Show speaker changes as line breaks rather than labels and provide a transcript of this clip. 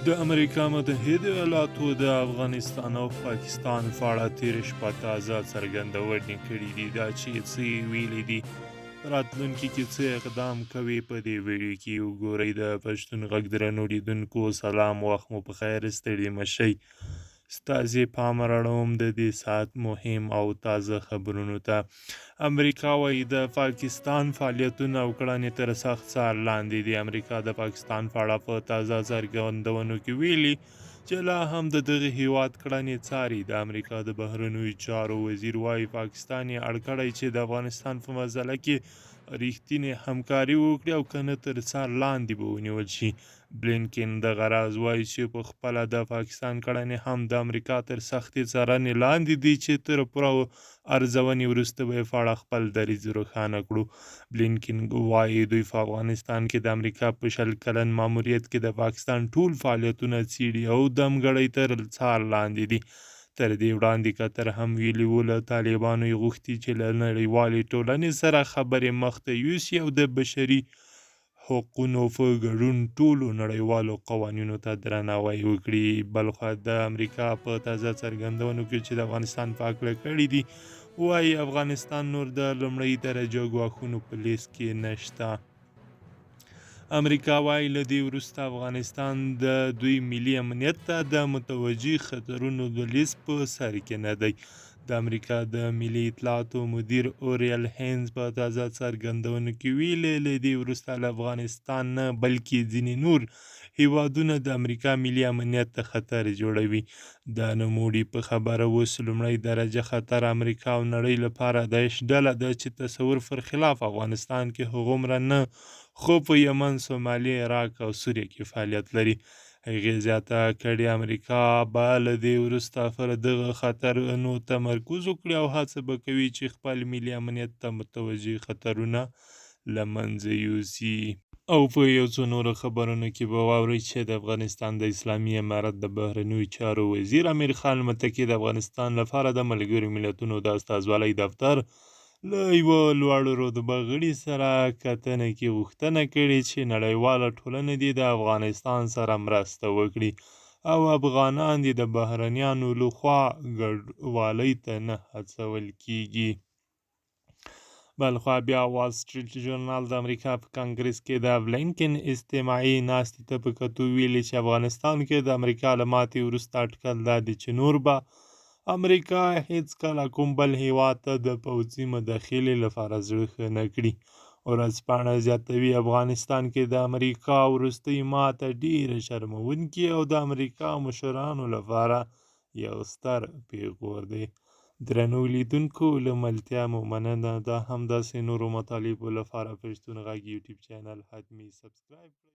د امریکا متحده ایالاتو د افغانستان او پاکستان په اړه تېره شپه تازه څرګندونې کړي دي. دا چې څه یې ویلي دي، راتلونکي کې څه اقدام کوي، په دې ویډیو کې وګورئ. د پښتون غږ درنو لیدونکو سلام، وخت مو په خیر، ستړي مه شئ. ستاسې پام راړوم د دې ساعت مهم او تازه خبرونو ته. امریکا وایي د پاکستان فعالیتونه او کړنې تر سخت څار لاندې دي. امریکا د پاکستان په اړه په تازه څرګندونو کې ویلي چې لا هم د دغه هیواد کړنې څاري. د امریکا د بهرنیو چارو وزیر وایي پاکستان یې اړ کړی چې د افغانستان په مسله کې رښتینې همکاري وکړي او که نه تر څار لاندې به ونیول شي. بلینکن دغه راز وایي چې په خپله د پاکستان کړنې هم د امریکا تر سختې څارنې لاندې دي، چې تر پوره ارزونې وروسته به یې په اړه خپل دریځ روښانه کړو. بلینکن وایي دوی په افغانستان کې د امریکا په 20 کلن ماموریت کې د پاکستان ټول فعالیتونه څیړي او دمګړۍ تر څار لاندې دي. تر دې وړاندې قطر هم ویلي وو له طالبانو یې غوښتي چې له نړیوالې ټولنې سره خبرې مخ ته یوسي او د بشري حقونو په ګډون ټولو نړیوالو قوانینو ته درناوی وکړي. بلخوا د امریکا په تازه څرګندونو کې چې د افغانستان په هکله کړي دي، وایي افغانستان نور د لومړۍ درجه ګواښونو په لیست کې نشته. امریکا وایي له دې وروسته افغانستان د دوی ملي امنیت ته د متوجه خطرونو د لیست په سر کې نه دی. د امریکا د ملي اطلاعاتو مدیر اوریل هینز په تازه څرګندونو کې ویلي له دې وروسته له افغانستان نه بلکې ځینې نور هیوادونه د امریکا ملي امنیت ته خطر جوړوي. د نوموړي په خبره اوس لومړۍ درجه خطر امریکا او نړۍ لپاره داعش ډله ده چې تصور پر خلاف افغانستان کې هغومره نه، خو په یمن، سومالي، عراق او سوریه کې فعالیت لري. هغې زیاته کړې امریکا به له دې وروسته پر دغه خطرونو تمرکز وکړي او هڅه به کوي چې خپل ملي امنیت ته متوجه خطرونه له منځه یوسي. او په یو څو نورو خبرونو کې به واورئ چې د افغانستان د اسلامي امارت د بهرنیو چارو وزیر امیر خان متکي د افغانستان لپاره د ملګرو ملتونو د استازولۍ دفتر له یوه لوړ رتبه غړي سره کتنه کې غوښتنه کړې چې نړیواله ټولنه دې د افغانستان سره مرسته وکړي او افغانان دې د بهرنیانو لخوا ګډوالۍ ته نه هڅول کیږي. بلخوا بیا وال سټریټ ژورنال د امریکا په کانګرس کې د بلینکن استماعي ناستې ته په کتو ویلي چې افغانستان کې د امریکا له ماتې وروسته اټکل دا دی چې نور به امریکا هیڅکله کوم بل هیواد ته د پوځي مداخلې لپاره زړه ښه نه کړي. ورځپاڼه زیاتوي افغانستان کې د امریکا وروستۍ ماته ډیره شرموونکې او د امریکا مشرانو لپاره یو ستر پیغور دی. درنو لیدونکو له ملتیا مو مننه. دا همداسې نورو مطالبو لپاره پښتون غږ یوټیوب چینل حتمي سبسکرایب کړئ.